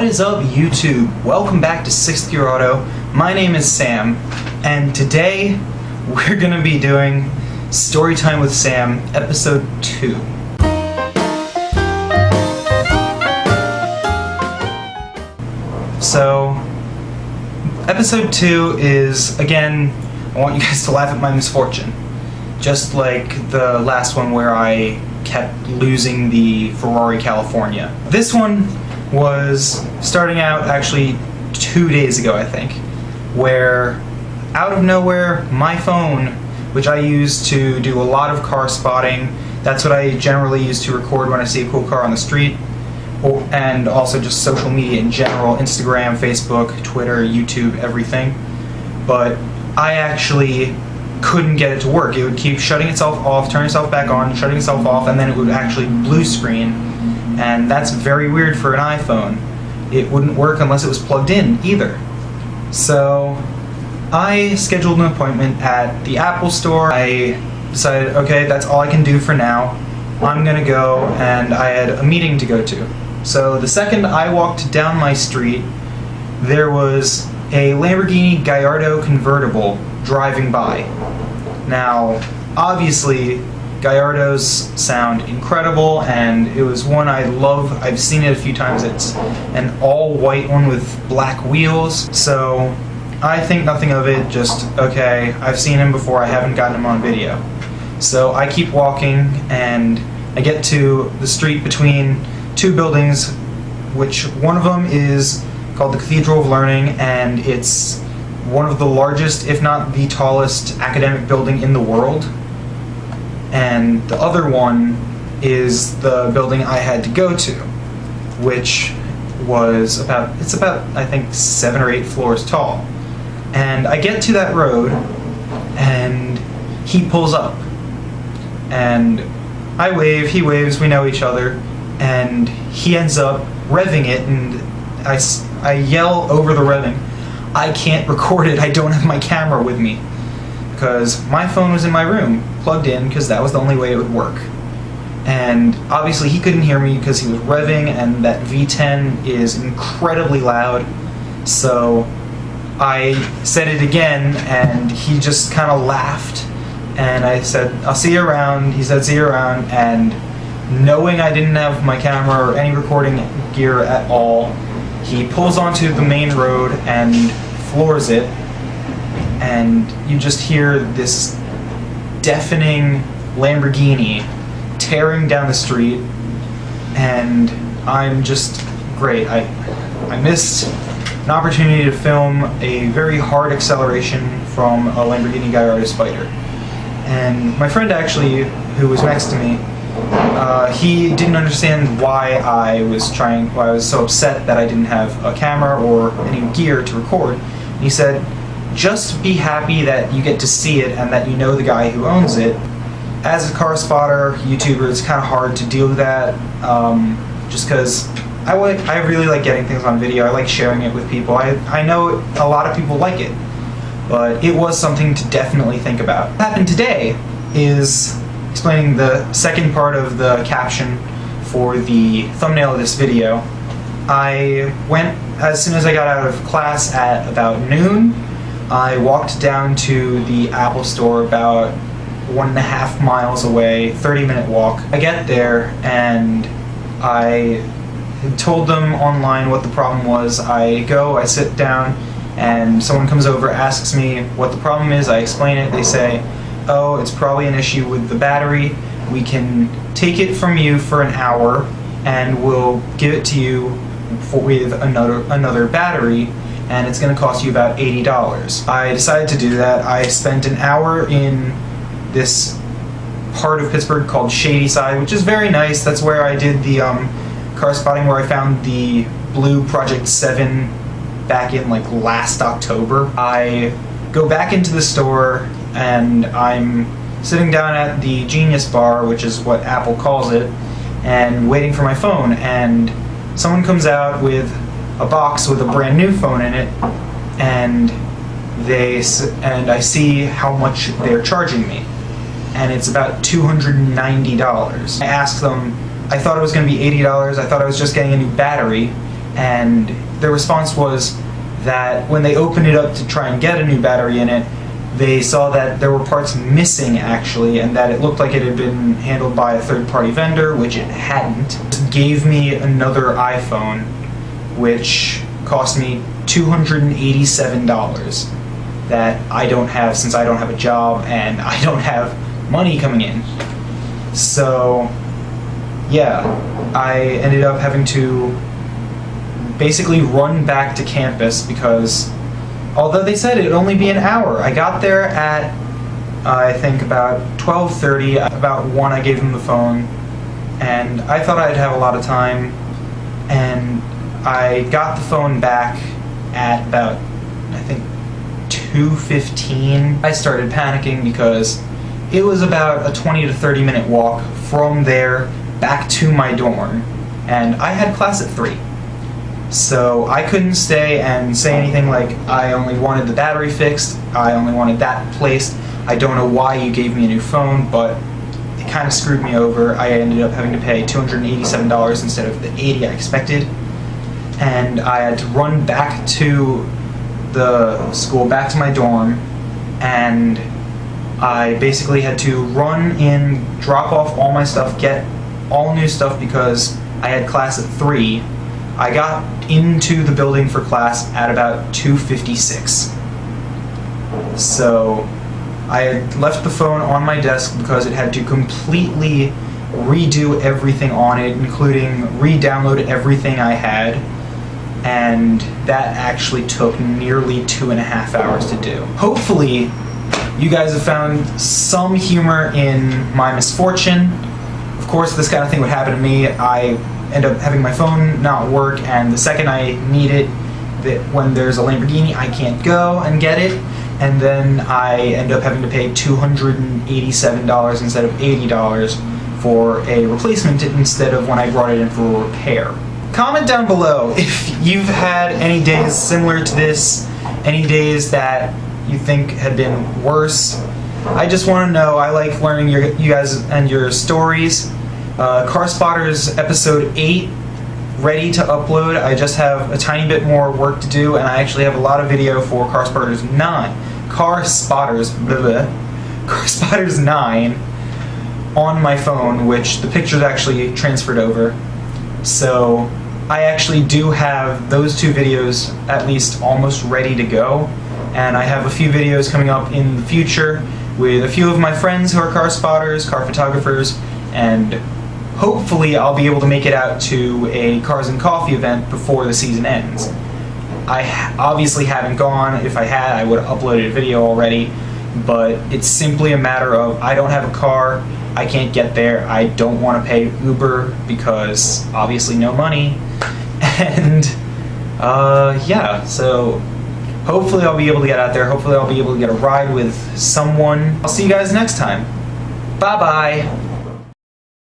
is up, YouTube? Welcome back to 6th Gear Auto. My name is Sam, and today we're going to be doing Storytime with Sam, Episode 2. So, Episode 2 is, again, I want you guys to laugh at my misfortune. Just like the last one where I kept losing the Ferrari California. This one was starting out actually 2 days ago, I think, where out of nowhere my phone, which I use to do a lot of car spotting, that's what I generally use to record when I see a cool car on the street, and also just social media in general, Instagram, Facebook, Twitter, YouTube, everything. But I actually couldn't get it to work. It would keep shutting itself off, turning itself back on, shutting itself off, and then it would actually blue screen. And that's very weird for an iPhone. It wouldn't work unless it was plugged in either. So I scheduled an appointment at the Apple store. I decided, okay, that's all I can do for now. I'm gonna go, and I had a meeting to go to. So the second I walked down my street, there was a Lamborghini Gallardo convertible driving by. Now, obviously, Gallardos sound incredible, and it was one I love. I've seen it a few times. It's an all-white one with black wheels, so I think nothing of it, just, okay, I've seen him before, I haven't gotten him on video. So I keep walking, and I get to the street between two buildings, which one of them is called the Cathedral of Learning, and it's one of the largest, if not the tallest, academic building in the world. And the other one is the building I had to go to, which was about, I think 7 or 8 floors tall. And I get to that road, and he pulls up. And I wave, he waves, we know each other, and he ends up revving it, and I yell over the revving, I can't record it, I don't have my camera with me. Because my phone was in my room, plugged in, because that was the only way it would work. And obviously he couldn't hear me because he was revving, and that V10 is incredibly loud. So I said it again, and he just kind of laughed. And I said, I'll see you around. He said, see you around. And knowing I didn't have my camera or any recording gear at all, he pulls onto the main road and floors it. And you just hear this deafening Lamborghini tearing down the street, and I'm just great. I missed an opportunity to film a very hard acceleration from a Lamborghini Gallardo Spider. And my friend actually, who was next to me, he didn't understand why I was so upset that I didn't have a camera or any gear to record. And he said, just be happy that you get to see it and that you know the guy who owns it. As a car spotter, YouTuber, it's kind of hard to deal with that, just because I really like getting things on video. I like sharing it with people. I know a lot of people like it, but it was something to definitely think about. What happened today is explaining the second part of the caption for the thumbnail of this video. I went, as soon as I got out of class at about noon, I walked down to the Apple store about 1.5 miles away, 30-minute walk. I get there, and I told them online what the problem was. I go, I sit down, and someone comes over, asks me what the problem is. I explain it. They say, oh, it's probably an issue with the battery. We can take it from you for an hour, and we'll give it to you with another battery, and it's going to cost you about $80. I decided to do that. I spent an hour in this part of Pittsburgh called Shady Side, which is very nice. That's where I did the car spotting, where I found the blue Project 7 back in like last October. I go back into the store, and I'm sitting down at the Genius Bar, which is what Apple calls it, and waiting for my phone, and someone comes out with a box with a brand new phone in it, and I see how much they're charging me, and it's about $290. I asked them, I thought it was going to be $80, I thought I was just getting a new battery, and their response was that when they opened it up to try and get a new battery in it, they saw that there were parts missing actually, and that it looked like it had been handled by a third-party vendor, which it hadn't. It gave me another iPhone, which cost me $287 that I don't have, since I don't have a job and I don't have money coming in. So yeah, I ended up having to basically run back to campus because although they said it'd only be an hour, I got there at I think about 12:30. About 1 I gave them the phone, and I thought I'd have a lot of time, and I got the phone back at about, I think, 2:15. I started panicking because it was about a 20 to 30 minute walk from there back to my dorm, and I had class at 3. So I couldn't stay and say anything like, I only wanted the battery fixed, I only wanted that placed, I don't know why you gave me a new phone, but it kind of screwed me over. I ended up having to pay $287 instead of the $80 I expected, and I had to run back to the school, back to my dorm, and I basically had to run in, drop off all my stuff, get all new stuff because I had class at 3. I got into the building for class at about 2:56. So I had left the phone on my desk because it had to completely redo everything on it, including re-download everything I had, and that actually took nearly 2.5 hours to do. Hopefully you guys have found some humor in my misfortune. Of course, this kind of thing would happen to me. I end up having my phone not work, and the second I need it, that when there's a Lamborghini, I can't go and get it, and then I end up having to pay $287 instead of $80 for a replacement instead of when I brought it in for repair. Comment down below if you've had any days similar to this, any days that you think had been worse. I just want to know. I like learning you guys and your stories. Car Spotters episode 8 ready to upload. I just have a tiny bit more work to do, and I actually have a lot of video for Car Spotters 9 on my phone, which the pictures actually transferred over. So I actually do have those 2 videos at least almost ready to go, and I have a few videos coming up in the future with a few of my friends who are car spotters, car photographers, and hopefully I'll be able to make it out to a Cars and Coffee event before the season ends. I obviously haven't gone. If I had, I would have uploaded a video already, but it's simply a matter of I don't have a car, I can't get there, I don't want to pay Uber because obviously no money, and yeah, so hopefully I'll be able to get out there, hopefully I'll be able to get a ride with someone. I'll see you guys next time. Bye bye!